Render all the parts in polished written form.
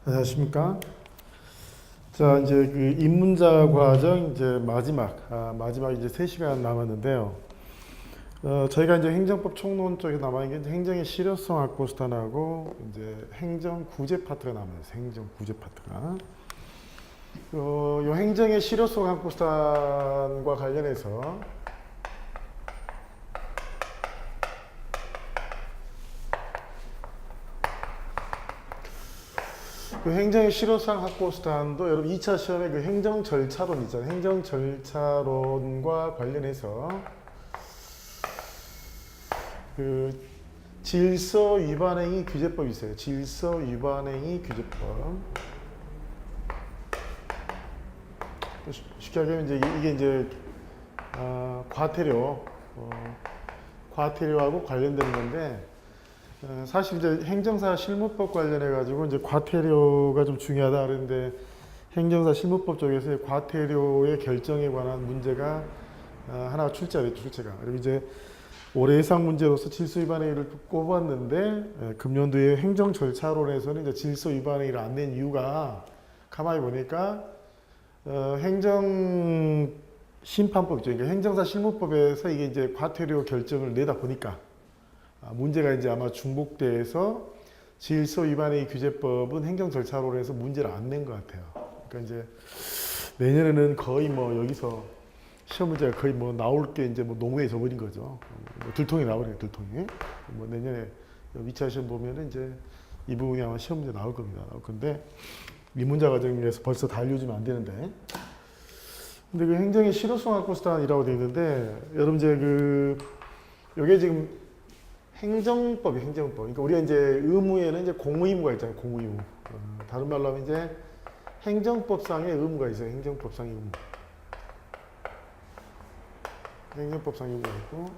안녕하십니까? 자, 이제 그 입문자 과정 이제 마지막 이제 3시간 남았는데요. 저희가 이제 행정법 총론 쪽에 남아있는 게 이제 행정의 실효성 확보 수단하고 이제 행정 구제 파트가 남아요. 행정 구제 파트가. 요 행정의 실효성 확보 수단과 관련해서 그 행정의 실효성 확보 수단도 여러분 2차 시험에 그 행정 절차론 있잖아요. 행정 절차론과 관련해서 그 질서 위반행위 규제법이 있어요. 질서 위반행위 규제법. 쉽게 하면 이게 이제 과태료하고 관련되는 건데 사실 이제 행정사 실무법 관련해 가지고 이제 과태료가 좀 중요하다 그러는데 행정사 실무법 쪽에서 과태료의 결정에 관한 문제가 하나가 출제가. 그리고 이제 올해 예상 문제로서 질서 위반 행위를 꼽았는데 금년도에 행정 절차론에서는 이제 질서 위반 행위를 안 낸 이유가 가만히 보니까 행정 심판법이죠. 그러니까 행정사 실무법에서 이게 이제 과태료 결정을 내다 보니까 문제가 이제 아마 중복돼서 질서 위반행위 규제법은 행정 절차론에서 문제를 안 낸 것 같아요. 그러니까 이제 내년에는 거의 뭐 여기서 시험 문제가 거의 뭐 나올 게 이제 뭐 농후에 져버린 거죠. 뭐 들통이 나버려요, 들통이. 뭐 내년에 2차 시험 보면은 이제 이 부분이 아마 시험 문제 나올 겁니다. 근데 미문자 과정에서 벌써 다 알려주면 안 되는데. 근데 그 행정의 실효성 확보 수단이라고 되어 있는데 여러분 이제 요게 지금 행정법. 그러니까 우리가 이제 의무에는 이제 공무의무가 있잖아요. 공무의무. 다른 말로 하면 이제 행정법상의 의무가 있어요. 행정법상의 의무. 행정법상의 의무가 있고.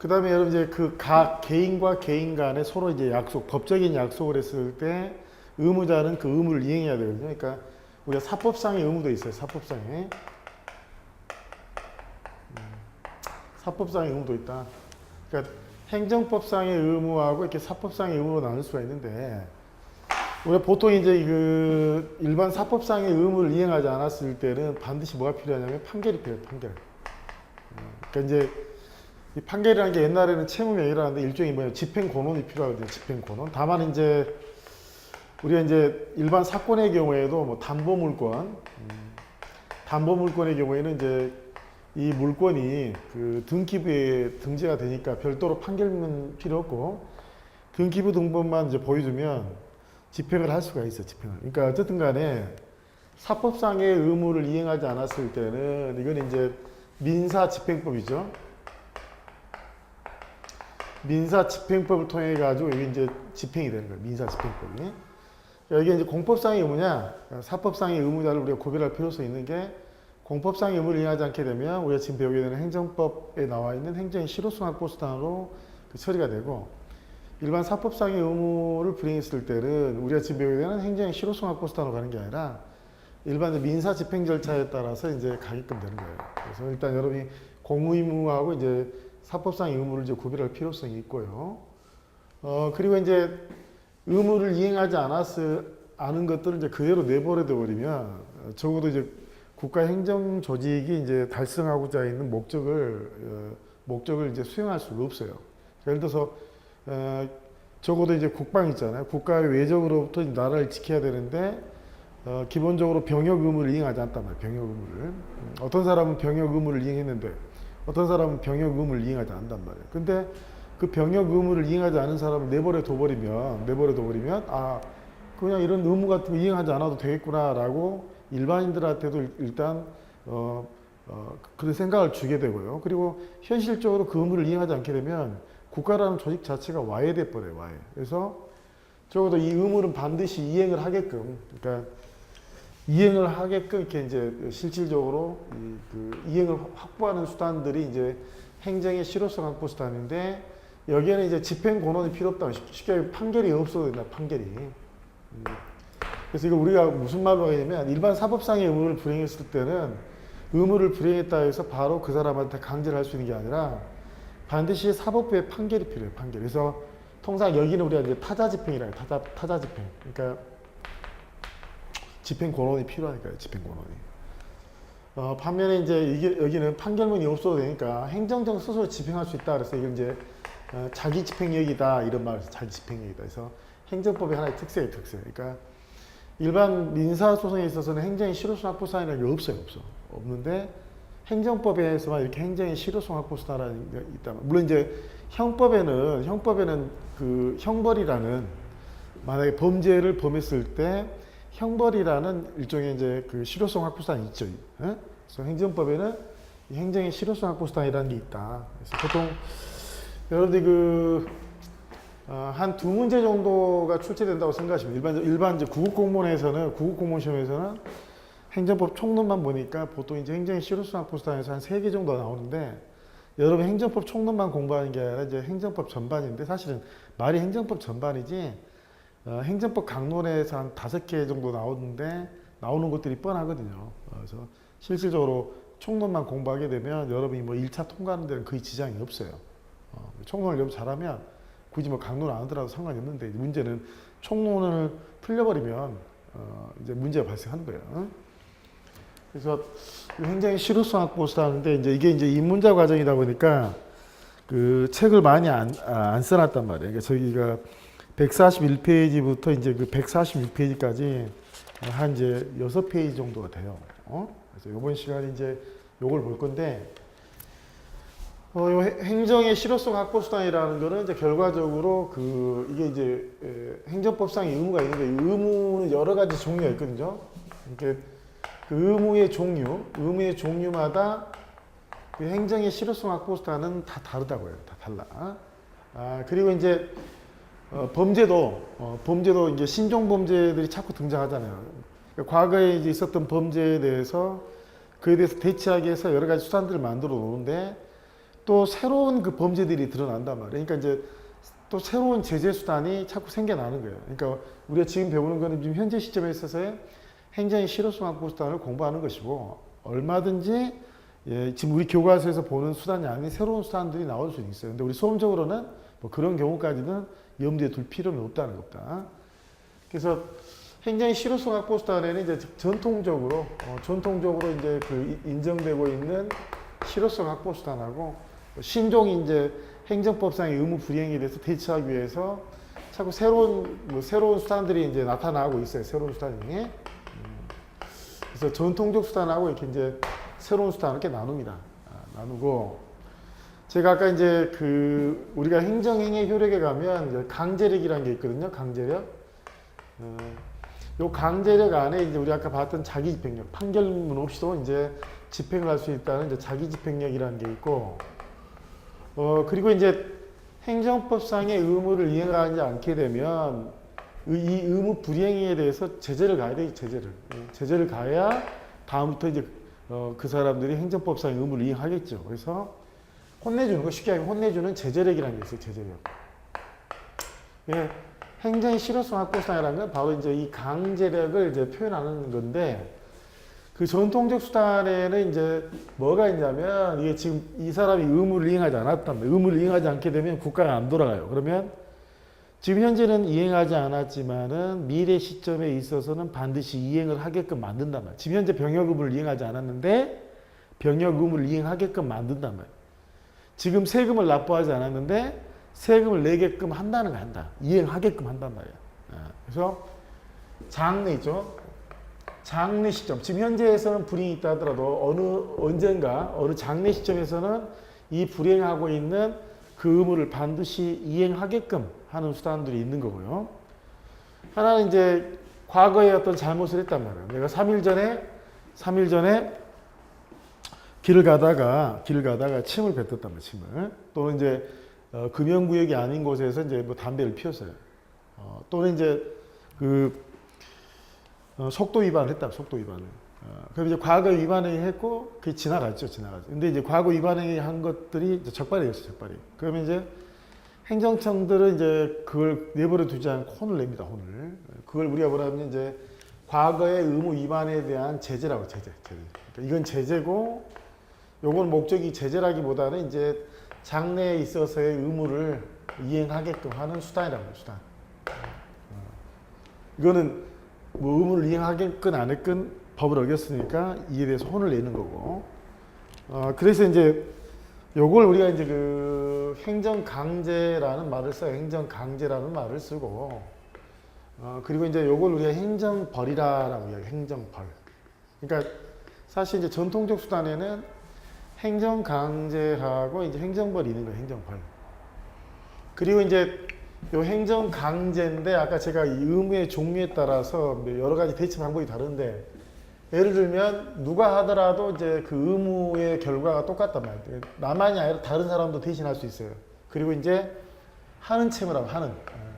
그 다음에 여러분 이제 그 각 개인과 개인 간에 서로 이제 법적인 약속을 했을 때 의무자는 그 의무를 이행해야 되거든요. 그러니까 우리가 사법상의 의무도 있어요. 사법상의 의무도 있다. 그러니까 행정법상의 의무하고 이렇게 사법상의 의무로 나눌 수가 있는데 우리가 보통 이제 그 일반 사법상의 의무를 이행하지 않았을 때는 반드시 뭐가 필요하냐면 판결이 필요해요. 판결. 그러니까 이제 이 판결이라는 게 옛날에는 채무명의라는데 일종의 뭐예요? 집행권원이 필요하거든요. 집행권원. 다만 이제 우리가 이제 일반 사건의 경우에도 뭐 담보물권의 경우에는 이제 이 물건이 그 등기부에 등재가 되니까 별도로 판결은 필요 없고 등기부 등본만 이제 보여주면 집행을 할 수가 있어요. 집행을. 그러니까 어쨌든 간에 사법상의 의무를 이행하지 않았을 때는 이건 이제 민사집행법이죠. 민사집행법을 통해 가지고 이게 이제 집행이 되는 거예요. 민사집행법이. 이게 이제 공법상의 의무냐, 사법상의 의무자를 우리가 구별할 필요성이 있는 게 공법상의 의무를 이행하지 않게 되면 우리가 지금 배우게 되는 행정법에 나와 있는 행정의 실효성 확보 수단으로 처리가 되고 일반 사법상의 의무를 불이행했을 때는 우리가 지금 배우게 되는 행정의 실효성 확보 수단으로 가는 게 아니라 일반 민사 집행 절차에 따라서 이제 가게끔 되는 거예요. 그래서 일단 여러분이 공무의무하고 이제 사법상의 의무를 이제 구별할 필요성이 있고요. 그리고 이제 의무를 이행하지 않은 것들을 이제 그대로 내버려 둬버리면 적어도 이제 국가 행정 조직이 이제 달성하고자 있는 목적을 이제 수행할 수가 없어요. 예를 들어서 적어도 이제 국방 있잖아요. 국가의 외적으로부터 나라를 지켜야 되는데 기본적으로 병역 의무를 이행하지 않단 말이에요. 병역 의무를. 어떤 사람은 병역 의무를 이행했는데 어떤 사람은 병역 의무를 이행하지 않단 말이에요. 근데 그 병역 의무를 이행하지 않은 사람을 내버려 둬버리면 그냥 이런 의무 같은 거 이행하지 않아도 되겠구나라고 일반인들한테도 일단 그런 생각을 주게 되고요. 그리고 현실적으로 그 의무를 이행하지 않게 되면 국가라는 조직 자체가 와해돼 버려요. 와해. 그래서 적어도 이 의무는 반드시 이행을 하게끔, 그러니까 이행을 하게끔 이렇게 이제 실질적으로 그 이행을 확보하는 수단들이 이제 행정의 실효성 확보 수단인데 여기에는 이제 집행 권한이 필요 없다. 쉽게 판결이 없어도 된다. 판결이. 그래서 이거 우리가 무슨 말로 하냐면 일반 사법상의 의무를 불이행했을 때는 의무를 불이행했다 해서 바로 그 사람한테 강제를 할 수 있는 게 아니라 반드시 사법부의 판결이 필요해요. 판결. 그래서 통상 여기는 우리가 이제 타자 집행이라고 해요. 타자 집행. 그러니까 집행 권한이 필요하니까요. 집행 권한이. 반면에 이제 이게 여기는 판결문이 없어도 되니까 행정정 스스로 집행할 수 있다. 그래서 이건 이제 자기 집행력이다 이런 말에서 자기 집행력이다. 그래서 행정법의 하나의 특색이 특색. 그러니까 일반 민사 소송에 있어서는 행정의 실효성 확보 사항이라는 게 없어요. 없는데 행정법에서만 이렇게 행정의 실효성 확보 사항이 있다. 물론 이제 형법에는 그 형벌이라는 만약에 범죄를 범했을 때 형벌이라는 일종의 이제 그 실효성 확보 사항이 있죠. 그래서 행정법에는 행정의 실효성 확보 사항이라는 게 있다. 그래서 보통 여러분들이 한 두 문제 정도가 출제된다고 생각하시면 일반 이제 구급 공무원 시험에서는 행정법 총론만 보니까 보통 이제 행정의 실효성 확보 사항에서 한 3개 정도 나오는데 여러분 행정법 총론만 공부하는 게 아니라 이제 행정법 전반인데 사실은 말이 행정법 전반이지 행정법 강론에서 한 5개 정도 나오는 것들이 뻔하거든요. 그래서 실질적으로 총론만 공부하게 되면 여러분이 뭐 1차 통과하는 데는 거의 지장이 없어요. 총론을 여러분 잘하면 굳이 뭐 강론 안 하더라도 상관이 없는데 문제는 총론을 풀려버리면 이제 문제가 발생하는 거예요. 그래서 굉장히 실효성 확보를 하는데 이게 이제 입문자 과정이다 보니까 그 책을 많이 안 써놨단 말이에요. 그러니까 저기가 141페이지부터 이제 그 146페이지까지 한 이제 6페이지 정도가 돼요. 그래서 이번 시간에 이제 요걸 볼 건데, 요 행정의 실효성 확보 수단이라는 거는 이제 결과적으로 이게 이제 행정법상의 의무가 있는데 의무는 여러 가지 종류가 있거든요. 그러니까 그 의무의 종류마다 그 행정의 실효성 확보 수단은 다 다르다고요. 다 달라. 그리고 이제 범죄도 이제 신종 범죄들이 자꾸 등장하잖아요. 그러니까 과거에 이제 있었던 범죄에 대해서 그에 대해서 대치하기 위해서 여러 가지 수단들을 만들어 놓는데 또 새로운 그 범죄들이 드러난단 말이에요. 그러니까 이제 또 새로운 제재 수단이 자꾸 생겨나는 거예요. 그러니까 우리가 지금 배우는 거는 지금 현재 시점에 있어서의 행정의 실효성 확보 수단을 공부하는 것이고 얼마든지 지금 우리 교과서에서 보는 수단이 아닌 새로운 수단들이 나올 수 있어요. 근데 우리 수험적으로는 뭐 그런 경우까지는 염두에 둘 필요는 없다는 겁니다. 그래서 행정의 실효성 확보 수단에는 이제 전통적으로 이제 그 인정되고 있는 실효성 확보 수단하고 신종이 이제 행정법상의 의무 불이행에 대해서 대처하기 위해서 자꾸 새로운 수단들이 이제 나타나고 있어요. 새로운 수단이. 그래서 전통적 수단하고 이렇게 이제 새로운 수단을 이렇게 나눕니다. 나누고 제가 아까 이제 우리가 행정행위 효력에 가면 이제 강제력이라는 게 있거든요. 강제력. 요 강제력 안에 이제 우리 아까 봤던 자기 집행력, 판결문 없이도 이제 집행을 할 수 있다는 이제 자기 집행력이라는 게 있고, 그리고 이제 행정법상의 의무를 이행하지 않게 되면 이 의무 불이행에 대해서 제재를 가야 돼요. 제재를 가야 다음부터 이제 그 사람들이 행정법상의 의무를 이행하겠죠. 그래서 혼내주는 거, 쉽게 하면 혼내주는 제재력이라는 게 있어요. 제재력. 예, 행정의 실효성 확보상이라는 건 바로 이제 이 강제력을 이제 표현하는 건데, 그 전통적 수단에는 이제 뭐가 있냐면 이게 지금 이 사람이 의무를 이행하지 않았단 말이에요. 의무를 이행하지 않게 되면 국가가 안 돌아가요. 그러면 지금 현재는 이행하지 않았지만은 미래 시점에 있어서는 반드시 이행을 하게끔 만든단 말이에요. 지금 현재 병역 의무를 이행하지 않았는데 병역 의무를 이행하게끔 만든단 말이에요. 지금 세금을 납부하지 않았는데 세금을 내게끔 한다. 이행하게끔 한단 말이에요. 그래서 장래 있죠. 장래 시점. 지금 현재에서는 불이행이 있다 하더라도 어느 장래 시점에서는 이 불이행하고 있는 그 의무를 반드시 이행하게끔 하는 수단들이 있는 거고요. 하나는 이제 과거에 어떤 잘못을 했단 말이에요. 내가 3일 전에 길을 가다가 침을 뱉었단 말이에요. 침을. 또는 이제 금연구역이 아닌 곳에서 이제 뭐 담배를 피웠어요. 또는 이제 속도 위반을 했다. 속도 위반을. 그럼 이제 과거 위반행위 했고 그게 지나갔죠. 근데 이제 과거 위반행위 한 것들이 이제 적발이었어요. 적발이. 그러면 이제 행정청들은 이제 그걸 내버려 두지 않고 혼을 냅니다. 혼을. 그걸 우리가 뭐라 하면 이제 과거의 의무 위반에 대한 제재라고. 제재. 그러니까 이건 제재고 요건 목적이 제재라기보다는 이제 장래에 있어서의 의무를 이행하게끔 하는 수단이라고 해요. 수단. 이거는 뭐 의무를 이행하겠건 안 했건 법을 어겼으니까 이에 대해서 혼을 내는 거고. 그래서 이제 요걸 우리가 이제 그 행정강제라는 말을 써요. 행정강제라는 말을 쓰고, 그리고 이제 요걸 우리가 행정벌이라고 이야기해요. 행정벌. 그러니까 사실 이제 전통적 수단에는 행정강제하고 이제 행정벌이 있는 거예요. 행정벌. 그리고 이제 요 행정강제인데 아까 제가 이 의무의 종류에 따라서 여러 가지 대처 방법이 다른데, 예를 들면 누가 하더라도 이제 그 의무의 결과가 똑같단 말이에요. 나만이 아니라 다른 사람도 대신할 수 있어요. 그리고 이제 하는 책임을 하는.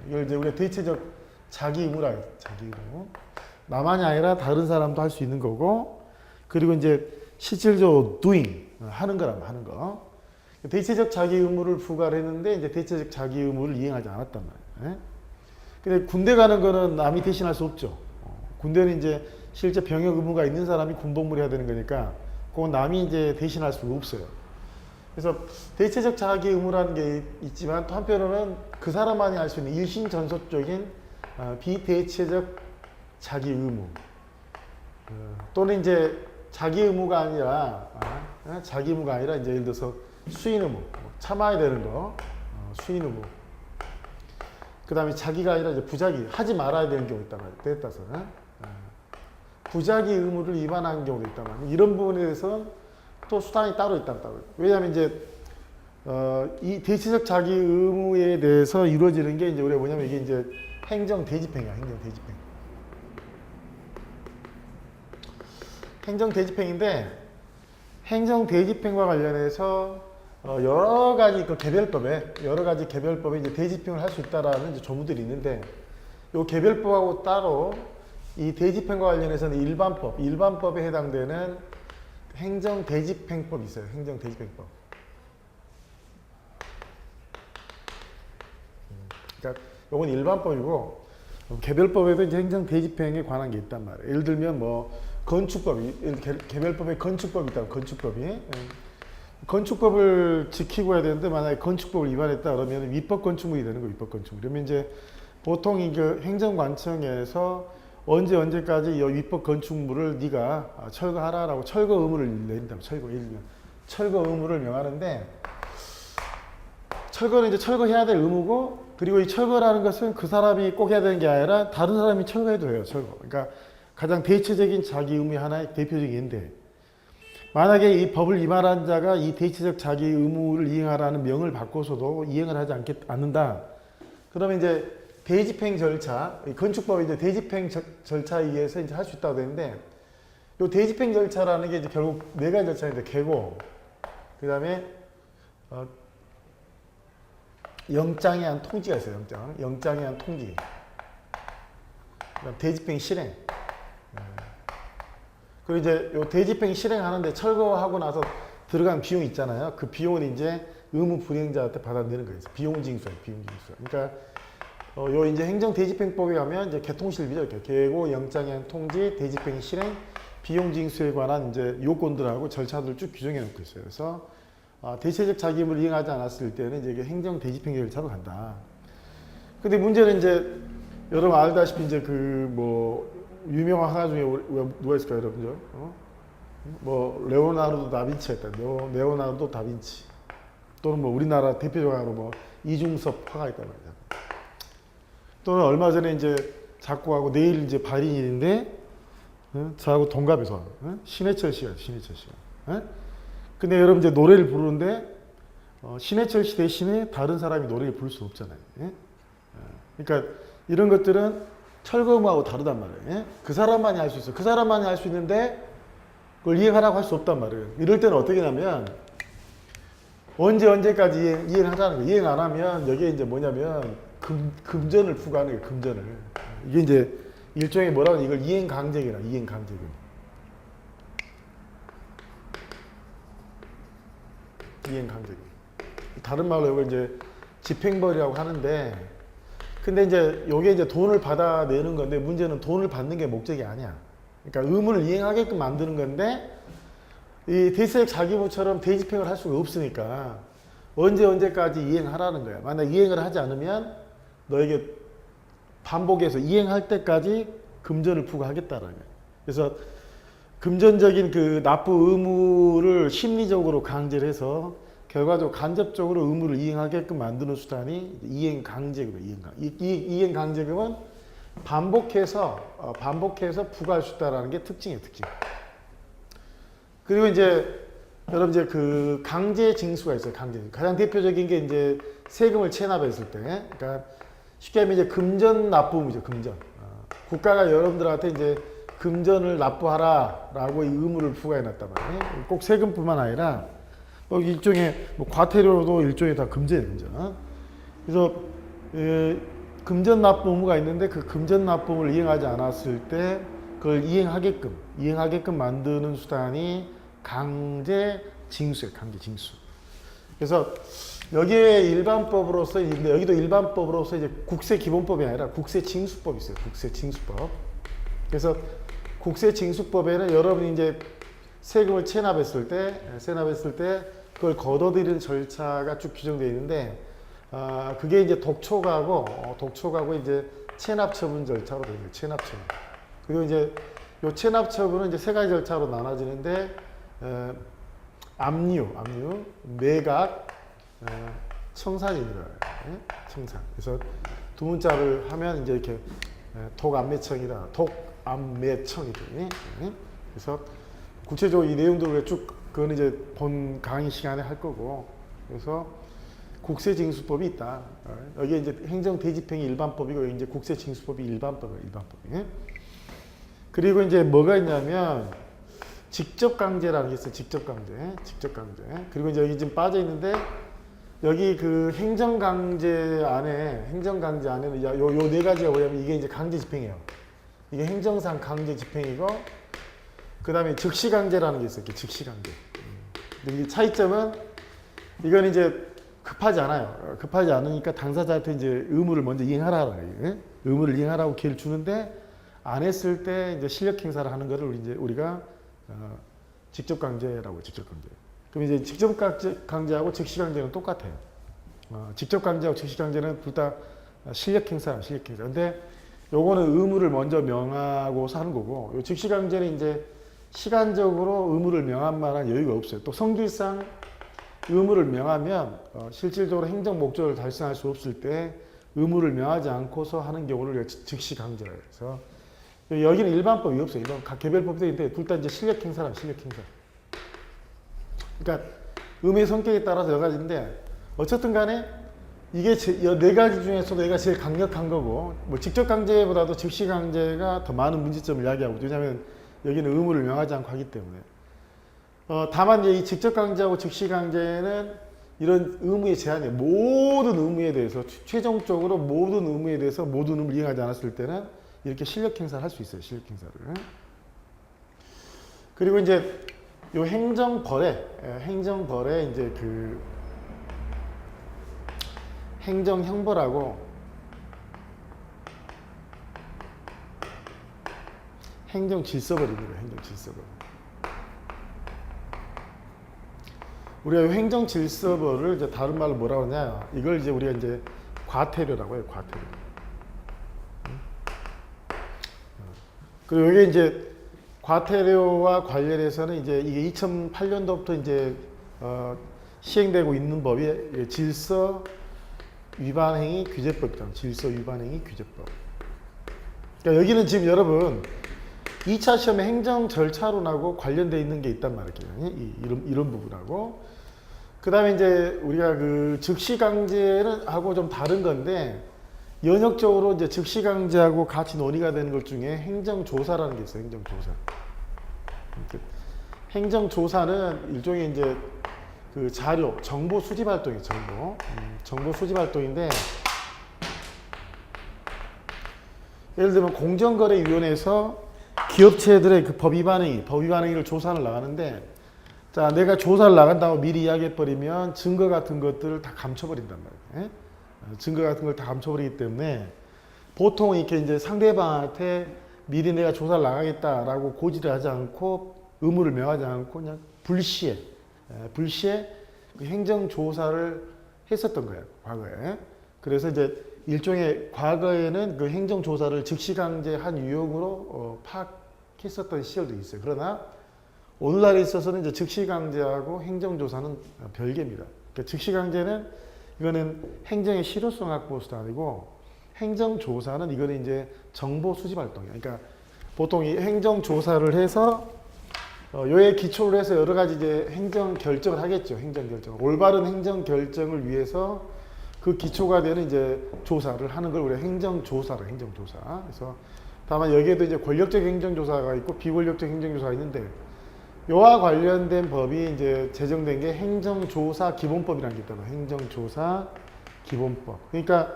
이걸 이제 우리가 대체적 자기 의무라 해요. 자기 의무. 나만이 아니라 다른 사람도 할 수 있는 거고, 그리고 이제 실질적으로 doing 하는 거란 하는 거. 대체적 자기 의무를 부과를 했는데 이제 대체적 자기 의무를 이행하지 않았단 말이에요. 근데 군대 가는 거는 남이 대신할 수 없죠. 군대는 이제 실제 병역 의무가 있는 사람이 군복무를 해야 되는 거니까 그건 남이 이제 대신할 수가 없어요. 그래서 대체적 자기 의무라는 게 있지만 또 한편으로는 그 사람만이 할 수 있는 일심전속적인 비대체적 자기 의무, 또는 이제 자기 의무가 아니라 이제 예를 들어서 수인 의무, 참아야 되는 거, 수인 의무. 그 다음에 자기가 아니라 이제 부자기, 하지 말아야 되는 경우 있단 말이에요. 때에 따라서는. 부자기 의무를 위반한 경우도 있단 말이에요. 이런 부분에 대해서는 또 수단이 따로 있단 말이에요. 왜냐하면 이제 이 대체적 자기 의무에 대해서 이루어지는 게 이제 우리가 뭐냐면 이게 이제 행정 대집행이야. 행정 대집행. 행정 대집행인데 행정 대집행과 관련해서 여러 가지 그 개별법에 이제 대집행을 할 수 있다라는 이제 조문들이 있는데, 이 개별법하고 따로 이 대집행과 관련해서는 일반법에 해당되는 행정대집행법이 있어요. 행정대집행법. 그러니까 이건 일반법이고, 개별법에도 이제 행정대집행에 관한 게 있단 말이에요. 예를 들면 뭐 건축법이, 개별법에 건축법이 있다고. 건축법을 지키고 해야 되는데 만약에 건축법을 위반했다 그러면 위법 건축물이 되는 거예요. 위법 건축물. 그러면 이제 보통 이 행정관청에서 언제까지 이 위법 건축물을 네가 철거하라라고 철거 의무를 내린다고. 예를 들면 철거 의무를 명하는데, 철거는 이제 철거해야 될 의무고, 그리고 이 철거라는 것은 그 사람이 꼭 해야 되는 게 아니라 다른 사람이 철거해도 해요. 철거. 그러니까 가장 대체적인 자기 의무의 하나의 대표적인 예인데, 만약에 이 법을 위반한 자가 이 대체적 자기 의무를 이행하라는 명을 받고서도 이행을 하지 않는다. 그러면 이제 대집행 절차, 건축법이 이제 대집행 절차에 의해서 이제 할 수 있다고 되는데, 이 대집행 절차라는 게 이제 결국 네 가지 절차인데, 개고, 그 다음에 영장에 의한 통지가 있어요. 영장에 의한 통지. 그다음 대집행 실행. 그리고 이제 요 대집행 실행하는데 철거하고 나서 들어간 비용 있잖아요. 그 비용은 이제 의무 불이행자한테 받아내는 거예요. 비용 징수예요. 비용 징수. 그러니까 요 이제 행정 대집행법에 가면 이제 개통실비죠. 이렇게 계고, 영장에 의한 통지, 대집행 실행, 비용 징수에 관한 이제 요건들하고 절차들을 쭉 규정해 놓고 있어요. 그래서 대체적 자기 의무를 이행하지 않았을 때는 이제 이게 행정 대집행 절차로 간다. 근데 문제는 이제 여러분 알다시피 이제 그 뭐 유명한 화가 중에 누가 있을까요, 여러분들? 뭐 레오나르도 다빈치가 있다. 레오나르도 다빈치. 또는 뭐 우리나라 대표적으로 뭐 이중섭 화가 있단 말이야. 또는 얼마 전에 이제 작곡하고 내일 이제 발인일인데, 저하고 동갑이서 신해철 씨가. 근데 여러분 이제 노래를 부르는데 신해철 씨 대신에 다른 사람이 노래를 부를 수 없잖아요. 그러니까 이런 것들은 철거 의무하고 다르단 말이에요. 그 사람만이 할 수 있어요. 그 사람만이 할 수 있는데 그걸 이행하라고 할 수 없단 말이에요. 이럴 때는 어떻게 하냐면 언제까지 이행하자는 거예요. 이행 안 하면 여기에 이제 뭐냐면 금전을 부과하는 거예요. 금전을. 이게 이제 일종의 뭐라고 하냐, 이걸 이행강제기라. 이행강제기. 이행강제기. 다른 말로 이걸 이제 집행벌이라고 하는데, 근데 이제 요게 이제 돈을 받아내는 건데, 문제는 돈을 받는 게 목적이 아니야. 그러니까 의무를 이행하게끔 만드는 건데, 이 대체적 자기부처럼 대집행을 할 수가 없으니까 언제까지 이행하라는 거야. 만약 이행을 하지 않으면 너에게 반복해서 이행할 때까지 금전을 부과하겠다라는 거예요. 그래서 금전적인 그 납부 의무를 심리적으로 강제를 해서 결과적으로 간접적으로 의무를 이행하게끔 만드는 수단이 이행강제금이에요. 이행강제금은 반복해서 부과할 수 있다라는 게 특징이에요. 특징. 그리고 이제 여러분 이제 그 강제 징수가 있어요. 강제. 가장 대표적인 게 이제 세금을 체납했을 때, 그러니까 쉽게 하면 이제 금전 납부 의무죠. 금전. 국가가 여러분들한테 이제 금전을 납부하라라고 이 의무를 부과해놨단 말이에요. 꼭 세금뿐만 아니라 일종의 과태료도 일종의 다 금전이에요. 금전. 그래서 금전 납부 의무가 있는데 그 금전 납부 의무를 이행하지 않았을 때 그걸 이행하게끔 만드는 수단이 강제 징수예요. 강제 징수. 그래서 여기에 일반법으로서 있는데 여기도 일반법으로서 이제 국세기본법이 아니라 국세징수법이 있어요. 국세징수법. 그래서 국세징수법에는 여러분이 이제 세금을 체납했을 때 그걸 걷어들이는 절차가 쭉 규정되어 있는데 그게 이제 독촉하고 이제 체납처분 절차로 되는 거예요. 체납처분. 그리고 이제 요 체납처분은 이제 세 가지 절차로 나눠지는데 압류, 매각, 청산입니다. 청산. 그래서 두 문자를 하면 이제 이렇게 독안매청이다. 독안매청이죠. 그래서 구체적으로 이 내용들을 그거는 이제 본 강의 시간에 할 거고. 그래서 국세징수법이 있다. 여기에 이제 행정대집행이 일반법이고 이제 국세징수법이 일반법이에요. 일반법이. 그리고 이제 뭐가 있냐면 직접강제라는 게 있어요. 직접강제. 그리고 이제 여기 지금 빠져 있는데 여기 그 행정강제 안에는 요 네 가지가 뭐냐면 이게 이제 강제집행이에요. 이게 행정상 강제집행이고 그 다음에 즉시강제라는 게 있어요. 즉시강제. 근데 이 차이점은 이건 이제 급하지 않아요. 급하지 않으니까 당사자한테 이제 의무를 먼저 이행하라는 거예요. 의무를 이행하라고 기회를 주는데 안 했을 때 이제 실력 행사를 하는 거를 이제 우리가 직접 강제라고 해요. 직접 강제. 그럼 이제 직접 강제하고 즉시 강제는 똑같아요. 직접 강제하고 즉시 강제는 둘 다 실력 행사. 근데 요거는 의무를 먼저 명하고서 하는 거고, 요 즉시 강제는 이제 시간적으로 의무를 명할 만한 여유가 없어요. 또 성질상 의무를 명하면 실질적으로 행정 목적을 달성할 수 없을 때 의무를 명하지 않고서 하는 경우를 즉시 강제라고 해서 여기는 일반법이 없어요. 각 개별법도 있는데 둘 다 이제 실력 행사라 실력 행사. 그러니까 의무의 성격에 따라서 여러 가지인데 어쨌든 간에 이게 네 가지 중에서도 얘가 제일 강력한 거고 뭐 직접 강제보다도 즉시 강제가 더 많은 문제점을 이야기하고 왜냐하면 여기는 의무를 명하지 않고 하기 때문에 다만 이제 이 직접 강제하고 즉시 강제는 이런 의무의 제한이 모든 의무에 대해서 최종적으로 모든 의무에 대해서 모든 의무를 이행하지 않았을 때는 이렇게 실력 행사를 할 수 있어요. 실력 행사를. 그리고 이제 요 행정벌에 이제 그 행정형벌하고 행정질서벌입니다. 행정질서벌. 우리가 요 행정질서벌을 이제 다른 말로 뭐라고 하냐? 이걸 이제 우리가 이제 과태료라고 해요. 과태료. 그리고 이게 이제 과태료와 관련해서는 이제 이게 2008년도부터 이제 시행되고 있는 법이 질서 위반행위 규제법이다. 질서 위반행위 규제법. 그러니까 여기는 지금 여러분 2차 시험에 행정 절차론하고 관련되어 있는 게 있단 말이에요. 이런 부분하고. 그 다음에 이제 우리가 그 즉시강제는 하고 좀 다른 건데 연역적으로 이제 즉시강제하고 같이 논의가 되는 것 중에 행정조사라는 게 있어요. 행정조사. 행정조사는 일종의 이제 그 자료, 정보 수집 활동이에요. 정보 수집 활동인데 예를 들면 공정거래위원회에서 기업체들의 그 법 위반 행위를 조사를 나가는데 자, 내가 조사를 나간다고 미리 이야기해버리면 증거 같은 것들을 다 감춰버린단 말이에요. 증거 같은 걸 다 감춰버리기 때문에 보통 이렇게 이제 상대방한테 미리 내가 조사를 나가겠다라고 고지를 하지 않고 의무를 명하지 않고 그냥 불시에 그 행정조사를 했었던 거예요. 과거에. 그래서 이제 일종의 과거에는 그 행정조사를 즉시강제한 유형으로 파악했었던 시절도 있어요. 그러나 오늘날에 있어서는 이제 즉시강제하고 행정조사는 별개입니다. 그러니까 즉시강제는 이거는 행정의 실효성 확보 수단이고 행정조사는 이거는 이제 정보 수집 활동이에요. 그러니까 보통 이 행정조사를 해서 요에 기초를 해서 여러 가지 이제 행정 결정을 하겠죠. 행정 결정. 올바른 행정 결정을 위해서 그 기초가 되는 이제 조사를 하는 걸 우리가 행정조사를 행정조사. 그래서 다만 여기에도 이제 권력적 행정조사가 있고 비권력적 행정조사가 있는데 요와 관련된 법이 이제 제정된 게 행정조사 기본법이라는 게 있다고. 행정조사 기본법. 그러니까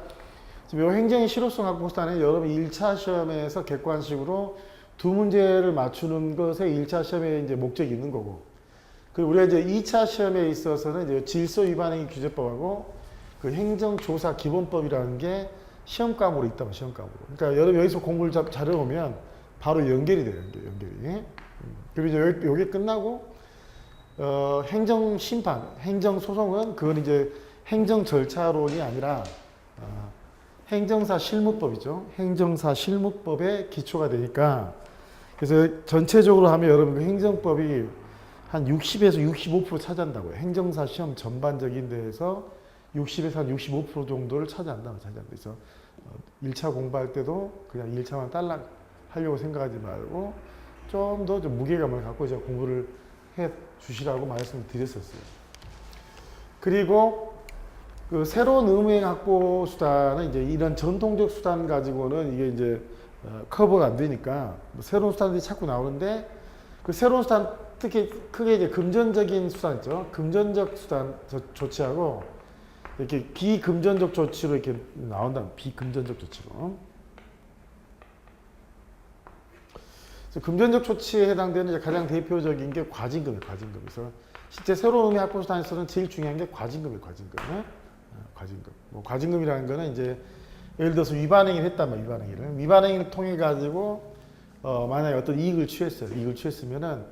지금 요 행정의 실효성 확보 수단에 여러분 1차 시험에서 객관식으로 두 문제를 맞추는 것에 1차 시험에 이제 목적이 있는 거고. 그리고 우리가 이제 2차 시험에 있어서는 이제 질서 위반행위 규제법하고 그 행정조사 기본법이라는 게 시험 과목으로 있다면 시험 과목으로. 그러니까 여러분 여기서 공부를 잘해오면 바로 연결이 돼요. 연결이. 그리고 이제 여기 끝나고 행정심판, 행정소송은 그건 이제 행정 절차론이 아니라 행정사 실무법이죠. 행정사 실무법의 기초가 되니까 그래서 전체적으로 하면 여러분 그 행정법이 한 60에서 65% 차지한다고요. 행정사 시험 전반적인 데에서 60에서 한 65% 정도를 차지한다고. 그래서 1차 공부할 때도 그냥 1차만 딸락 하려고 생각하지 말고 좀 더 좀 무게감을 갖고 제가 공부를 해 주시라고 말씀을 드렸었어요. 그리고 그 새로운 의무행 확보 수단은 이제 이런 전통적 수단 가지고는 이게 이제 커버가 안 되니까 새로운 수단들이 자꾸 나오는데 그 새로운 수단 특히 크게 이제 금전적인 수단 있죠. 금전적 수단 조치하고 이렇게 비금전적 조치로 이렇게 나온다. 비금전적 조치로. 금전적 조치에 해당되는 이제 가장 대표적인 게 과징금이에요. 과징금. 그래서 실제 새로운 의무 확보 수단에서는 제일 중요한 게 과징금이에요. 과징금. 과징금. 뭐 과징금이라는 거는 이제 예를 들어서 위반행위를 했단 말이에요. 위반행위를. 위반행위를 통해 가지고 만약에 어떤 이익을 취했어요. 이익을 취했으면은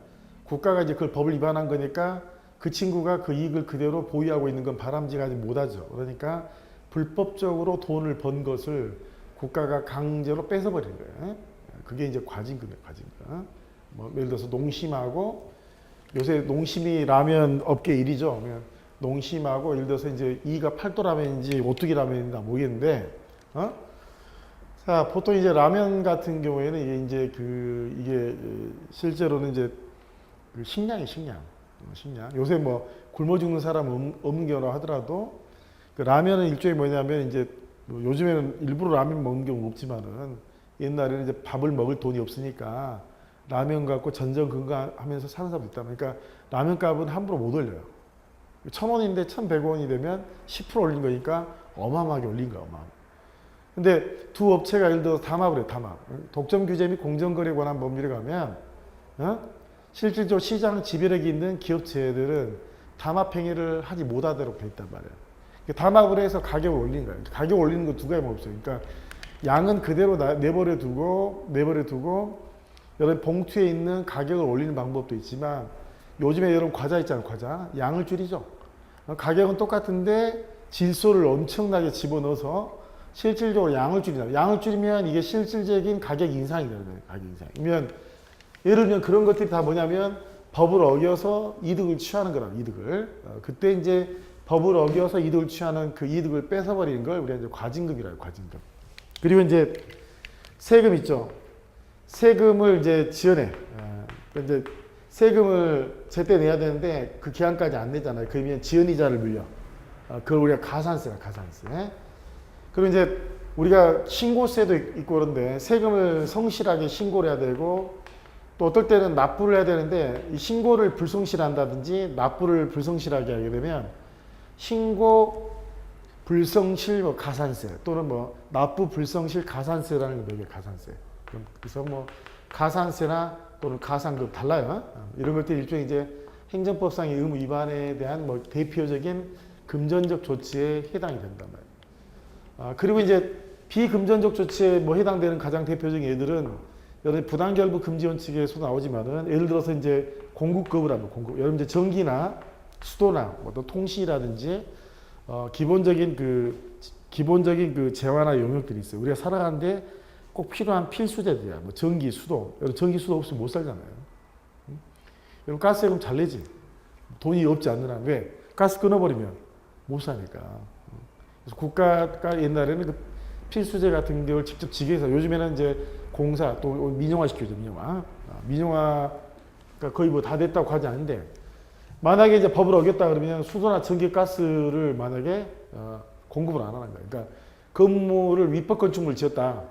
국가가 이제 그걸 법을 위반한 거니까 그 친구가 그 이익을 그대로 보유하고 있는 건 바람직하지 못하죠. 그러니까 불법적으로 돈을 번 것을 국가가 강제로 뺏어버리는 거예요. 그게 이제 과징금이에요. 과징금. 뭐 예를 들어서 농심하고 요새 농심이 라면 업계 1위죠. 농심하고 예를 들어서 이제 2위가 팔도라면인지 오뚜기 라면인지 모르겠는데, 자, 보통 이제 라면 같은 경우에는 이게 이제 이게 실제로는 이제 식량이 식량. 요새 뭐 굶어 죽는 사람 없는 경우라 하더라도 그 라면은 일종의 뭐냐면 이제 뭐 요즘에는 일부러 라면 먹는 경우 없지만은 옛날에는 이제 밥을 먹을 돈이 없으니까 라면 갖고 전전긍긍하면서 사는 사람도 있다. 그러니까 라면 값은 함부로 못 올려요. 1,000원인데 1,100원이 되면 10% 올린 거니까 어마어마하게 올린 거야. 어마어마하게. 근데 두 업체가 예를 들어서 담합을 해요. 담합. 독점 규제 및 공정거래 관한 법률에 가면 실질적으로 시장 지배력이 있는 기업체들은 담합 행위를 하지 못하도록 돼 있단 말이에요. 담합을 해서 가격을 올린 거예요. 가격 올리는 거 두 가지만 없어요. 그러니까 양은 그대로 내버려 두고 여러분 봉투에 있는 가격을 올리는 방법도 있지만 요즘에 여러분 과자 있잖아요. 과자. 양을 줄이죠. 가격은 똑같은데 질소를 엄청나게 집어넣어서 실질적으로 양을 줄인다. 양을 줄이면 이게 실질적인 가격 인상이 되는 거예요. 가격 인상. 그러면 예를 들면 그런 것들이 다 뭐냐면 법을 어겨서 이득을 취하는 거라고. 이득을. 그때 이제 법을 어겨서 이득을 취하는 그 이득을 뺏어버리는 걸 우리가 이제 과징금이라고. 과징금. 그리고 이제 세금 있죠. 세금을 이제 지연해. 이제 세금을 제때 내야 되는데 그 기한까지 안 내잖아요. 그러면 지연이자를 물려. 그걸 우리가 가산세라. 가산세. 그리고 이제 우리가 신고세도 있고 그런데 세금을 성실하게 신고를 해야 되고 또 어떨 때는 납부를 해야 되는데 이 신고를 불성실한다든지 납부를 불성실하게 하게 되면 신고 불성실 뭐 가산세 또는 뭐 납부 불성실 가산세라는 게 가산세. 그래서 뭐 가산세나 또는 가상금 달라요. 이런 것들이 일종의 이제 행정법상의 의무 위반에 대한 뭐 대표적인 금전적 조치에 해당이 된단 말이에요. 그리고 이제 비금전적 조치에 뭐 해당되는 가장 대표적인 예들은 여러분 부당결부 금지 원칙에서 나오지만은 예를 들어서 이제 공급급을 하면 여러분 이제 전기나 수도나 뭐 또 통신이라든지 기본적인 그 기본적인 그 재화나 용역들이 있어요. 우리가 살아가는데 꼭 필요한 필수재들이야. 뭐 전기, 수도. 여러분 전기, 수도 없으면 못 살잖아요. 여러분 가스세금 잘 내지. 돈이 없지 않는 한. 왜? 가스 끊어버리면 못 사니까. 그래서 국가가 옛날에는 그 필수재 같은 걸 직접 지게해서 요즘에는 이제 공사 또 민영화 시키죠. 민영화가 거의 뭐 다 됐다고 하지 않는데 만약에 이제 법을 어겼다 그러면 수도나 전기 가스를 만약에 공급을 안 하는 거예요. 그러니까 건물을 위법 건축물을 지었다.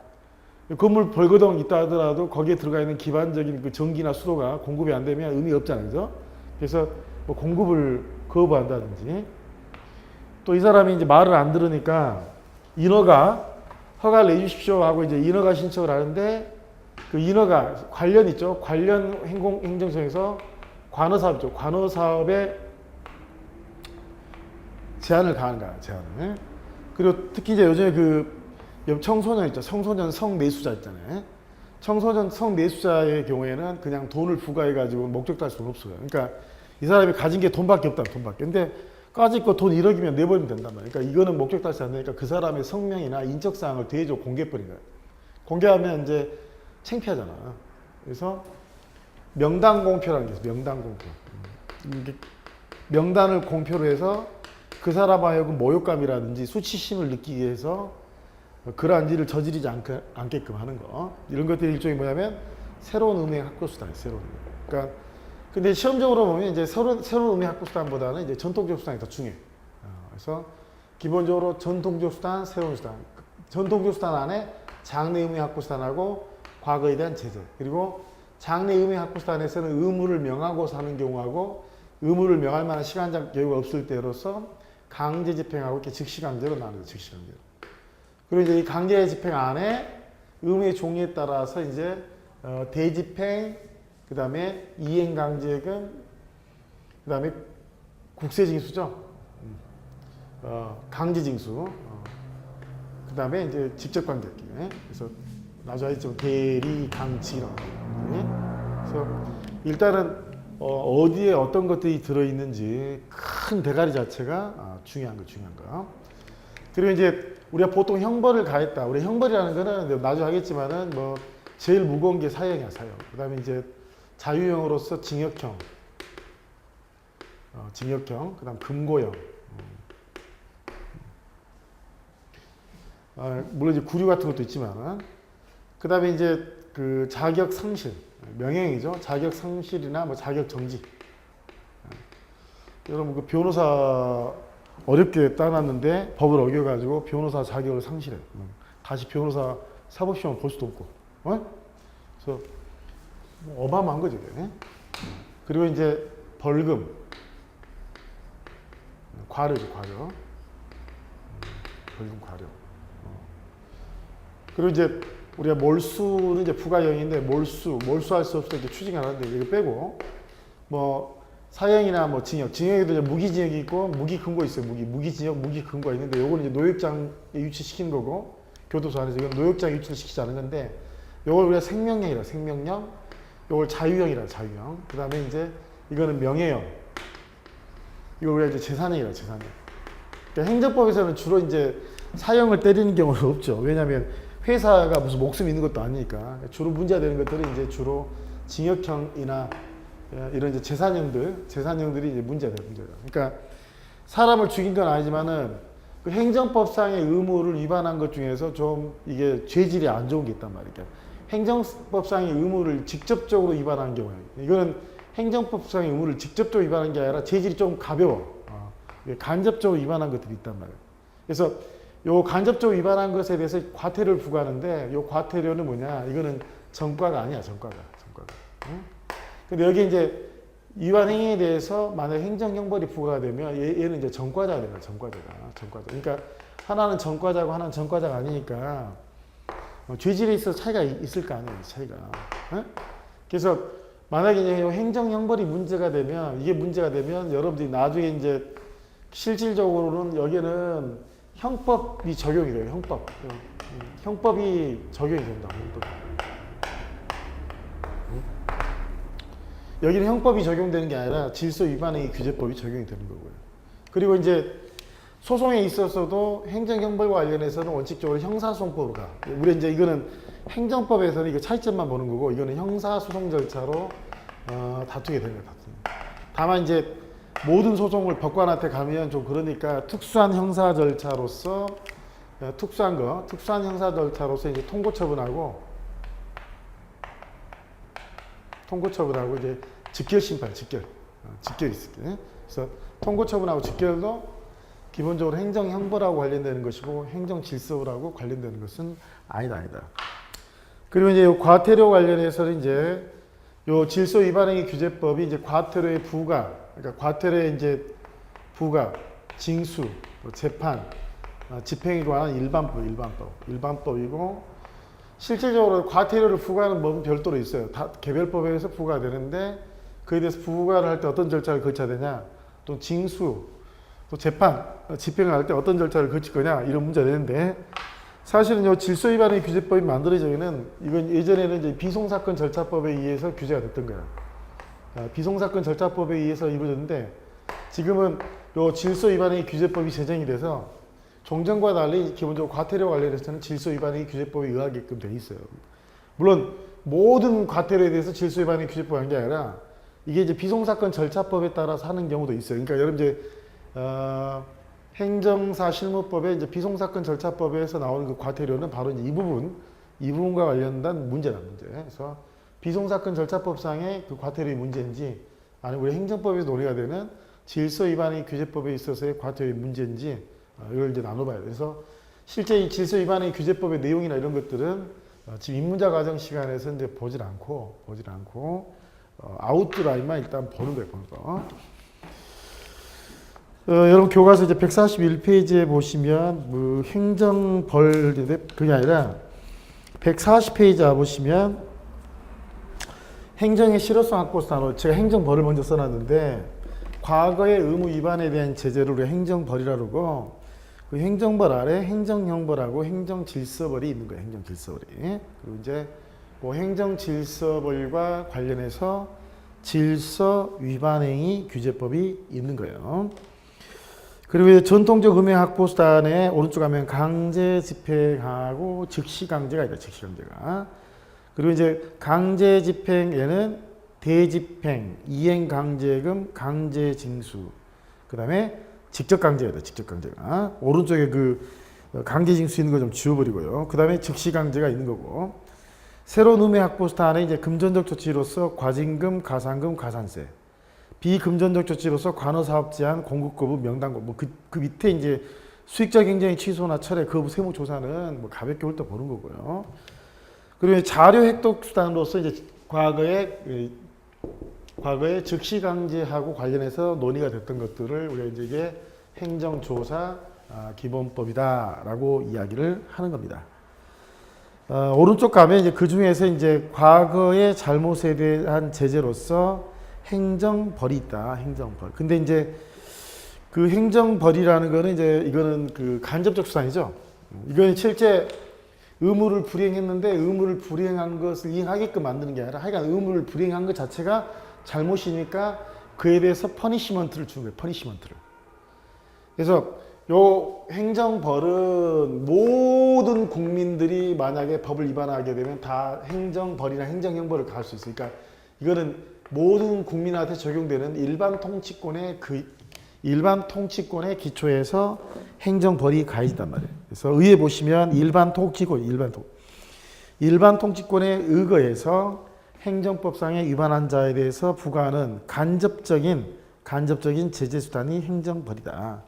건물 벌거덩 있다 하더라도 거기에 들어가 있는 기반적인 그 전기나 수도가 공급이 안 되면 의미 없잖아요. 그죠? 그래서 뭐 공급을 거부한다든지 또 이 사람이 이제 말을 안 들으니까 인허가 허가를 내주십시오 하고 이제 인허가 신청을 하는데 그 인허가 관련 있죠. 관련 행정청에서 관허사업이죠. 관허사업에 제한을 가하는 거야. 제한을. 그리고 특히 이제 요즘에 그 청소년 있죠. 청소년 성매수자 있잖아요. 청소년 성매수자의 경우에는 그냥 돈을 부과해가지고 목적 달성 돈 없어요. 그러니까 이 사람이 가진 게 돈밖에 없다. 돈밖에. 근데 까짓 거 돈 1억이면 내버리면 된단 말이에요. 그러니까 이거는 목적 달성 안 되니까 그 사람의 성명이나 인적사항을 대외적으로 공개해버린 거예요. 공개하면 이제 창피하잖아. 그래서 명단 공표라는 게 있어요. 명단 공표. 명단을 공표로 해서 그 사람 하여금 모욕감이라든지 수치심을 느끼게 해서 그러한 일을 저지르지 않게끔 하는 거. 이런 것들이 일종의 뭐냐면 새로운 의미의 학교수단이에요. 새로운 의미. 그러니까 근데 시험적으로 보면 이제 새로운 의미의 학교수단보다는 이제 전통적 수단이 더 중요해요. 그래서 기본적으로 전통적 수단, 새로운 수단. 전통적 수단 안에 장래 의미의 학교수단하고 과거에 대한 제재. 그리고 장래 의미의 학교수단에서는 의무를 명하고 사는 경우하고 의무를 명할 만한 시간적 여유가 없을 때로서 강제 집행하고 이렇게 즉시 강제로 나누죠. 즉시 강제로. 그리고 이제 이 강제 집행 안에 의무의 종류에 따라서 이제 대집행, 그 다음에 이행강제금, 그 다음에 국세징수죠. 강제징수, 그 다음에 이제 직접관계기. 그래서 나중에 좀 대리, 강치 이런 거. 그래서 일단은 어디에 어떤 것들이 들어있는지 큰 대가리 자체가 중요한 거. 그리고 이제 우리가 보통 형벌을 가했다. 우리 형벌이라는 거는 나중에 하겠지만은 뭐 제일 무거운 게 사형이야, 사형. 그 다음에 이제 자유형으로서 징역형, 그 다음 금고형. 물론 이제 구류 같은 것도 있지만, 그 다음에 이제 그 자격 상실, 명예형이죠. 자격 상실이나 뭐 자격 정지. 여러분 그 변호사 어렵게 따놨는데 법을 어겨가지고 변호사 자격을 상실해. 다시 변호사 사법시험 볼 수도 없고. 그래서 어마어마한 거죠. 그게. 그리고 이제 벌금, 과료죠, 과료. 벌금, 과료. 그리고 이제 우리가 몰수는 이제 부가형인데 몰수할 수 없을 때 추징을 하는데 이거 빼고 뭐 사형이나 뭐 징역에도 이제 무기징역이 있고 무기금고 있어요. 무기징역, 무기금고가 있는데 요거는 이제 노역장에 유치시키는 거고 교도소 안에서 이건 노역장에 유치를 시키지 않은 건데 요걸 우리가 생명형이라 생명형, 요걸 자유형이라 자유형. 그 다음에 이제 이거는 명예형. 이걸 우리가 이제 재산형이라 재산형. 그러니까 행정법에서는 주로 이제 사형을 때리는 경우는 없죠. 왜냐하면 회사가 무슨 목숨이 있는 것도 아니니까 주로 문제가 되는 것들은 이제 주로 징역형이나 이런 이제 재산형들이 이제 문제가 돼요. 그러니까 사람을 죽인 건 아니지만은 그 행정법상의 의무를 위반한 것 중에서 좀 이게 죄질이 안 좋은 게 있단 말이에요. 행정법상의 의무를 직접적으로 위반한 경우에 이거는 행정법상의 의무를 직접적으로 위반한 게 아니라 죄질이 좀 가벼워. 간접적으로 위반한 것들이 있단 말이에요. 그래서 요 간접적으로 위반한 것에 대해서 과태료를 부과하는데 요 과태료는 뭐냐? 이거는 전과가 아니야, 전과가. 응? 근데 여기 이제 위반 행위에 대해서 만약 행정형벌이 부과가 되면 얘는 이제 전과자가 되는 거야, 전과자. 그러니까 하나는 전과자고 하나는 전과자가 아니니까 죄질에 있어서 차이가 있을 거 아니에요, 차이가. 응? 그래서 만약에 이제 행정형벌이 문제가 되면 이게 문제가 되면 여러분들이 나중에 이제 실질적으로는 여기는 형법이 적용이 돼요. 형법이 적용이 된다. 여기는 형법이 적용되는 게 아니라 질서 위반행위 규제법이 적용이 되는 거고요. 그리고 이제 소송에 있어서도 행정형벌과 관련해서는 원칙적으로 형사소송법으로 가. 우리 이제 이거는 행정법에서는 이거 차이점만 보는 거고, 이거는 형사소송 절차로 다투게 되는 거예요. 다만 이제 모든 소송을 법관한테 가면 좀 그러니까 특수한 형사 절차로서 특수한 형사 절차로서 이제 통고처분하고 이제 직결 심판, 직결이 있을게. 그래서 통고처분하고 직결도 기본적으로 행정형벌하고 관련되는 것이고 행정질서하고 관련되는 것은 아니다. 그리고 이제 요 과태료 관련해서는 이제 요 질서 위반행위 규제법이 이제 과태료의 부과, 그러니까 과태료의 이제 부과, 징수, 재판, 집행에 관한 일반법이고 실질적으로 과태료를 부과하는 법은 별도로 있어요. 다 개별법에 의해서 부과가 되는데 그에 대해서 부과를 할 때 어떤 절차를 거쳐야 되냐, 또 징수, 또 재판, 집행을 할 때 어떤 절차를 거칠 거냐 이런 문제가 되는데 사실은 이 질서 위반의 규제법이 만들어지기는 이건 예전에는 이제 비송사건 절차법에 의해서 규제가 됐던 거야. 비송사건 절차법에 의해서 이루어졌는데 지금은 이 질서 위반의 규제법이 제정이 돼서 종전과 달리 기본적으로 과태료 관련해서는 질서 위반의 규제법에 의하게끔 돼 있어요. 물론 모든 과태료에 대해서 질서 위반의 규제법이 한 게 아니라 이게 이제 비송사건 절차법에 따라서 하는 경우도 있어요. 그러니까 여러분 이제 행정사 실무법에 이제 비송사건 절차법에서 나오는 그 과태료는 바로 이제 이 부분과 관련된 문제. 그래서 비송사건 절차법상의 그 과태료의 문제인지 아니면 우리 행정법에서 논의가 되는 질서 위반의 규제법에 있어서의 과태료의 문제인지 이걸 이제 나눠봐야 돼요. 그래서 실제 이 질서 위반의 규제법의 내용이나 이런 것들은 지금 입문자 과정 시간에서 이제 보질 않고 아웃라인만 일단 보는 거예요, 보는 거. 여러분 교과서 이제 141페이지에 보시면 뭐 행정벌 그게 아니라 140페이지 보시면 행정의 실효성 확보에서 나눠 제가 행정벌을 먼저 써놨는데 과거의 의무 위반에 대한 제재를 우리가 행정벌이라고 그러고 그 행정벌 아래 행정형벌하고 행정질서벌이 있는 거예요. 행정질서벌이. 그리고 이제 그 행정질서벌과 관련해서 질서 위반행위 규제법이 있는 거예요. 그리고 전통적 음해 확보 수단에 오른쪽 가면 강제 집행하고 즉시 강제가 있다. 즉시 강제가. 그리고 이제 강제 집행에는 대집행, 이행 강제금, 강제 징수. 그다음에 직접 강제가 있다. 직접 강제가. 오른쪽에 그 강제 징수 있는 거 좀 지워버리고요. 그다음에 즉시 강제가 있는 거고. 새로운 음해 확보 수단에 이제 금전적 조치로서 과징금, 가산금, 가산세. 비금전적 조치로서 관어사업 제한, 공급 거부, 명당 거부. 그 밑에 이제 수익적 행정의 취소나 철회, 거부 세무조사는 뭐 가볍게 훑어 보는 거고요. 그리고 자료 획득 수단으로서 이제 과거에 즉시 강제하고 관련해서 논의가 됐던 것들을 우리가 이제 행정조사 기본법이다라고 이야기를 하는 겁니다. 오른쪽 가면 이제 그 중에서 이제 과거의 잘못에 대한 제재로서 행정벌이 있다. 행정벌. 근데 이제 그 행정벌이라는 거는 이제 이거는 그 간접적 수단이죠. 이거는 실제 의무를 불이행했는데 의무를 불이행한 것을 이행하게끔 만드는 게 아니라 하여간 의무를 불이행한 것 자체가 잘못이니까 그에 대해서 퍼니시먼트를 주는 거예요. 퍼니시먼트를. 그래서 요 행정벌은 모든 국민들이 만약에 법을 위반하게 되면 다 행정벌이나 행정형벌을 가할 수 있으니까 이거는 모든 국민한테 적용되는 일반 통치권의 기초에서 행정벌이 가해진단 말이에요. 그래서 의회 보시면 일반 통치권에 의거해서 행정법상에 위반한 자에 대해서 부과하는 간접적인 제재 수단이 행정벌이다.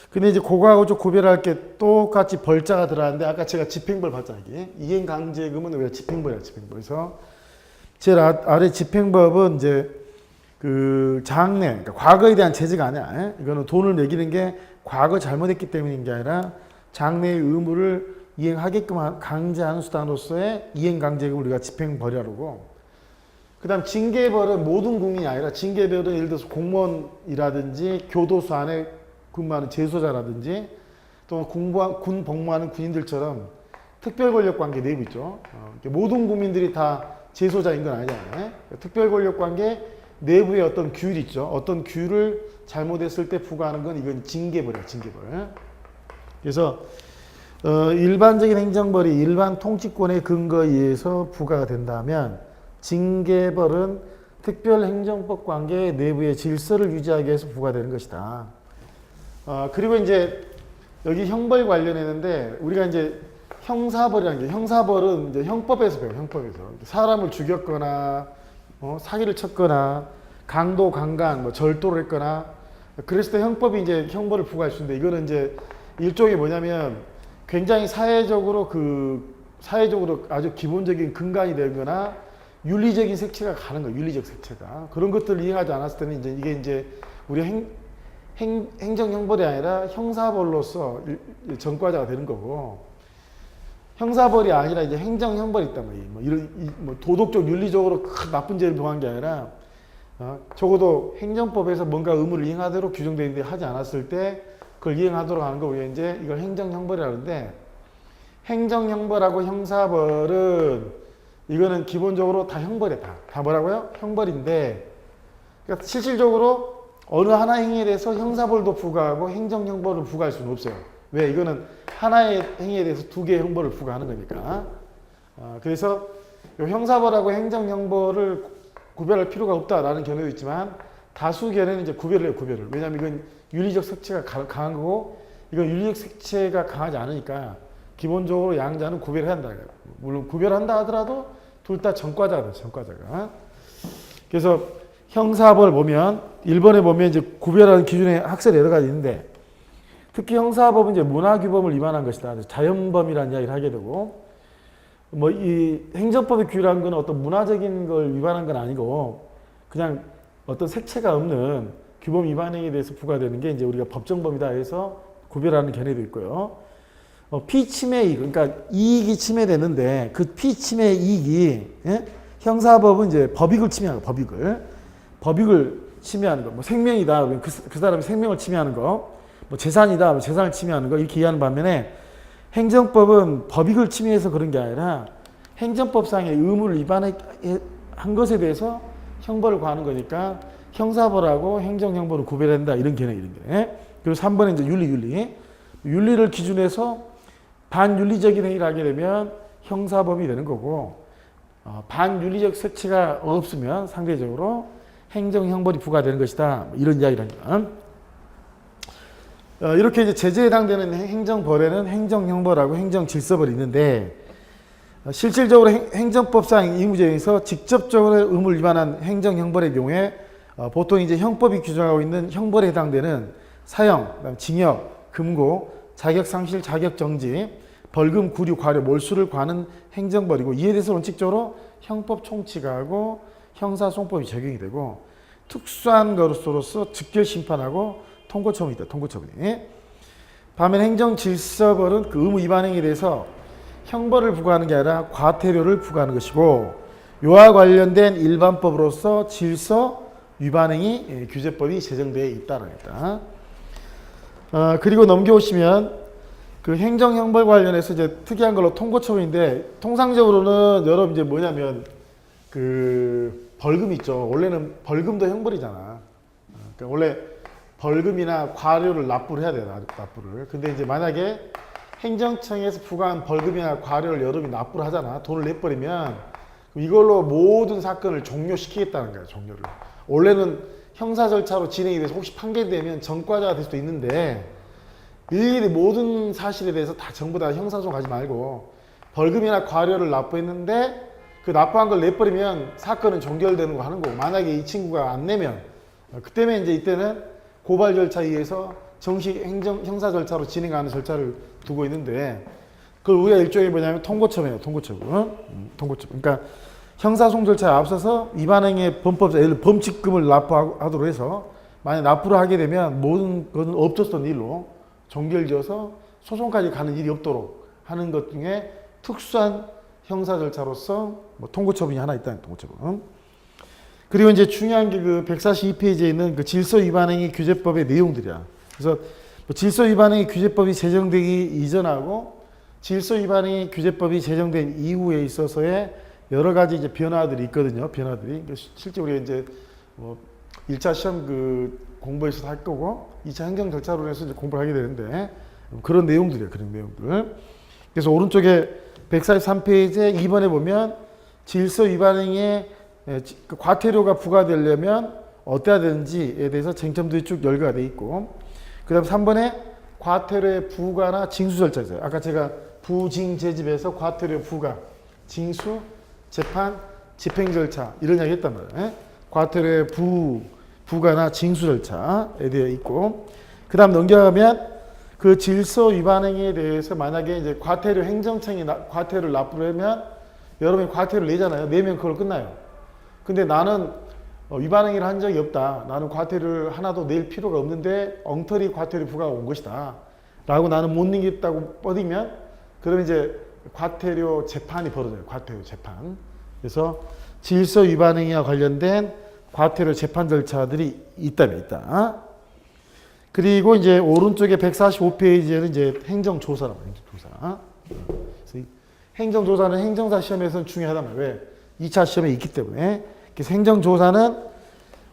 근데 이제 그거하고 좀 구별할 게 똑같이 벌자가 들어가는데 아까 제가 집행벌 봤잖아요. 이행강제금은 왜 집행벌이야, 집행벌. 그래서 제일 아래 집행법은 이제 그 장래, 그러니까 과거에 대한 제재가 아니야. 이거는 돈을 매기는 게 과거 잘못했기 때문인 게 아니라 장래의 의무를 이행하게끔 강제하는 수단으로서의 이행강제금을 우리가 집행벌이라고 그러고, 그 다음 징계벌은 모든 국민이 아니라 징계벌은 예를 들어서 공무원이라든지 교도소 안에 근무하는 재소자라든지 또 군 복무하는 군인들처럼 특별권력관계 내부 있죠. 모든 국민들이 다 재소자인 건 아니잖아요. 특별권력관계 내부에 어떤 규율 있죠. 어떤 규율을 잘못했을 때 부과하는 건 이건 징계벌이야, 징계벌. 그래서 일반적인 행정벌이 일반 통치권의 근거에 의해서 부과가 된다면 징계벌은 특별행정법 관계 내부의 질서를 유지하기 위해서 부과되는 것이다. 그리고 이제 여기 형벌 관련했는데 우리가 이제 형사벌이라는 게 형사벌은 이제 형법에서 배워요. 형법에서 사람을 죽였거나 사기를 쳤거나 강도 강간 뭐 절도를 했거나 그랬을 때 형법이 이제 형벌을 부과할 수 있는데 이거는 이제 일종의 뭐냐면 굉장히 사회적으로 아주 기본적인 근간이 되거나 윤리적인 색채가 가는 거예요. 윤리적 색채가 그런 것들을 이행하지 않았을 때는 이제 이게 이제 우리 행정형벌이 아니라 형사벌로서 전과자가 되는 거고 형사벌이 아니라 이제 행정형벌이 있단 말이에요. 뭐 이런 뭐 도덕적 윤리적으로 큰 나쁜 죄를 범한 게 아니라 적어도 행정법에서 뭔가 의무를 이행하도록 규정되어 있는데 하지 않았을 때 그걸 이행하도록 하는 거 우리가 이제 이걸 행정형벌이라는데 행정형벌하고 형사벌은 이거는 기본적으로 다 형벌이야. 다 뭐라고요? 형벌인데 그러니까 실질적으로 어느 하나 행위에 대해서 형사벌도 부과하고 행정형벌을 부과할 수는 없어요. 왜? 이거는 하나의 행위에 대해서 두 개의 형벌을 부과하는 거니까. 그래서 형사벌하고 행정형벌을 구별할 필요가 없다라는 견해도 있지만 다수 견해는 이제 구별을 해요. 구별을. 왜냐하면 이건 윤리적 색채가 강한 거고 이건 윤리적 색채가 강하지 않으니까 기본적으로 양자는 구별해야 한다. 물론 구별한다 하더라도 둘 다 전과자다. 전과자가. 그래서 형사벌 보면 1번에 보면 이제 구별하는 기준의 학설이 여러 가지 있는데 특히 형사법은 이제 문화규범을 위반한 것이다. 자연범이라는 이야기를 하게 되고 뭐 이 행정법의 규율한 건 어떤 문화적인 걸 위반한 건 아니고 그냥 어떤 색채가 없는 규범 위반 행위에 대해서 부과되는 게 이제 우리가 법정범이다 해서 구별하는 견해도 있고요. 피침해 이익, 그러니까 이익이 침해되는데 그 피침해 이익이 형사법은 이제 법익을 침해하는 거, 법익을 침해하는 거, 뭐 생명이다, 그 사람의 생명을 침해하는 거, 뭐 재산이다, 뭐 재산을 침해하는 거 이렇게 이해하는 반면에 행정법은 법익을 침해해서 그런 게 아니라 행정법상의 의무를 위반한 것에 대해서 형벌을 과하는 거니까 형사벌하고 행정형벌을 구별한다 이런 견해, 이런 견해. 그리고 3번에 이제 윤리를 기준해서 반윤리적인 행위를 하게 되면 형사범이 되는 거고 반윤리적 색채가 없으면 상대적으로 행정형벌이 부과되는 것이다. 이런 이야기를 합니다. 이렇게 이제 제재에 해당되는 행정벌에는 행정형벌하고 행정질서벌이 있는데 실질적으로 행정법상 의무제에서 직접적으로 의무를 위반한 행정형벌의 경우에 보통 이제 형법이 규정하고 있는 형벌에 해당되는 사형, 징역, 금고, 자격상실, 자격정지, 벌금, 구류, 과료, 몰수를 과하는 행정벌이고 이에 대해서 원칙적으로 형법 총칙 하고 형사소송법이 적용이 되고 특수한 것으로서 즉결심판하고 통고처분이 있다. 통고처분이. 반면 행정질서벌은 그 의무 위반 행위에 대해서 형벌을 부과하는 게 아니라 과태료를 부과하는 것이고 이와 관련된 일반법으로서 질서 위반 행위 규제법이 제정되어 있다는 겁니다. 그리고 넘겨오시면 그 행정형벌 관련해서 이제 특이한 걸로 통고처분인데 통상적으로는 여러분 이제 뭐냐면 그 벌금 있죠. 원래는 벌금도 형벌이잖아. 그러니까 원래 벌금이나 과료를 납부를 해야 돼요. 납부를. 근데 이제 만약에 행정청에서 부과한 벌금이나 과료를 여러분이 납부를 하잖아. 돈을 내버리면 이걸로 모든 사건을 종료시키겠다는 거야. 종료를. 원래는 형사 절차로 진행이 돼서 혹시 판결되면 전과자가 될 수도 있는데 일일이 모든 사실에 대해서 다 전부 다 형사소송 가지 말고 벌금이나 과료를 납부했는데 그 납부한 걸 내버리면 사건은 종결되는 거 하는 거고 만약에 이 친구가 안 내면 그때면 이제 이때는 고발 절차에 의해서 정식 형사 절차로 진행하는 절차를 두고 있는데 그걸 우리가 일종의 뭐냐면 통고처분이에요. 통고처분. 통고처분. 그러니까 형사소송 절차에 앞서서 위반행위의 범법자, 예를 들어 범칙금을 납부하도록 해서 만약 납부를 하게 되면 모든 것은 없었던 일로 종결지어서 소송까지 가는 일이 없도록 하는 것 중에 특수한 형사 절차로서 뭐 통고처분이 하나 있다는 통고처분. 그리고 이제 중요한 게 그 142페이지에 있는 그 질서 위반행위 규제법의 내용들이야. 그래서 뭐 질서 위반행위 규제법이 제정되기 이전하고 질서 위반행위 규제법이 제정된 이후에 있어서의 여러 가지 이제 변화들이 있거든요. 변화들이. 실제 우리가 이제 뭐 1차 시험 그 공부에서 할 거고 2차 행정 절차로 해서 이제 공부를 하게 되는데 그런 내용들이에요. 그런 내용들. 그래서 오른쪽에 143페이지에 2번에 보면 질서 위반 행위에 과태료가 부과되려면 어때야 되는지에 대해서 쟁점들이 쭉 열거가 돼 있고, 그 다음 3번에 과태료의 부과나 징수 절차 있어요. 아까 제가 부징제집에서 과태료 부과, 징수, 재판, 집행 절차 이런 이야기 했단 말이에요. 과태료의 부과나 징수 절차에 대해 있고, 그 다음 넘겨가면 그 질서 위반 행위에 대해서 만약에 이제 과태료 행정청이 과태료를 납부하면 여러분이 과태료를 내잖아요. 내면 그걸 끝나요. 근데 나는 위반 행위를 한 적이 없다. 나는 과태료를 하나도 낼 필요가 없는데 엉터리 과태료 부과가 온 것이다. 라고 나는 못 내겠다고 뻗으면 그러면 이제 과태료 재판이 벌어져요. 과태료 재판. 그래서 질서 위반 행위와 관련된 과태료 재판 절차들이 있다면 있다. 그리고 이제 오른쪽에 145페이지에는 이제 행정조사라고 행정조사. 그래서 행정조사는 행정사 시험에서는 중요하단 말이에요. 왜? 2차 시험에 있기 때문에. 그래서 행정조사는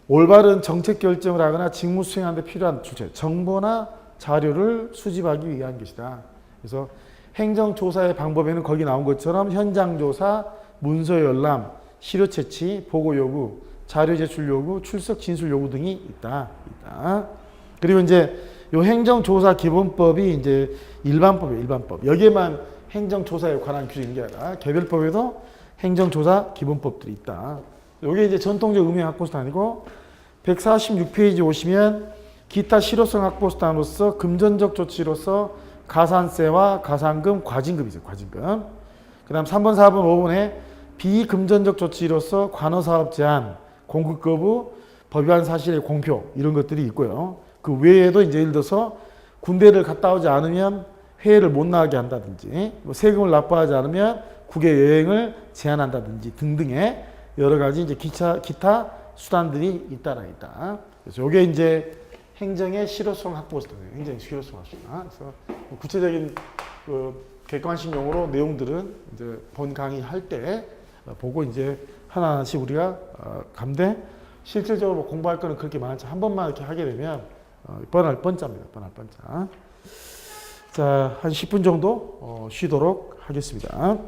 올바른 정책 결정을 하거나 직무 수행하는 데 필요한 주체, 정보나 자료를 수집하기 위한 것이다. 그래서 행정조사의 방법에는 거기 나온 것처럼 현장조사, 문서 열람, 시료 채취, 보고 요구, 자료 제출 요구, 출석 진술 요구 등이 있다. 그리고 이제 요 행정조사 기본법이 이제 일반법이에요. 일반법. 여기에만 행정조사에 관한 규정인 게 아니라 개별법에도 행정조사 기본법들이 있다. 이게 이제 전통적 음행 확보수단이고 146페이지 오시면 기타 실효성 확보수단으로서 금전적 조치로서 가산세와 가산금, 과징금이 있어요. 과징금. 그 다음 3번, 4번, 5번에 비금전적 조치로서 관어사업 제한, 공급 거부, 법위반 사실의 공표 이런 것들이 있고요. 그 외에도 이제 예를 들어서 군대를 갔다 오지 않으면 해외를 못 나가게 한다든지, 뭐 세금을 납부하지 않으면 국외 여행을 제한한다든지 등등의 여러 가지 이제 기타 수단들이 잇따라 있다. 그래서 이게 이제 행정의 실효성 확보 수단이에요. 행정의 실효성 확보 수단. 그래서 구체적인 그 객관식 용어로 내용들은 이제 본 강의 할 때 보고 이제 하나하나씩 우리가 감대. 실질적으로 공부할 거는 그렇게 많지 한 번만 이렇게 하게 되면 뻔할 뻔짜입니다. 뻔할 뻔짜. 자, 한 10분 정도 쉬도록 하겠습니다.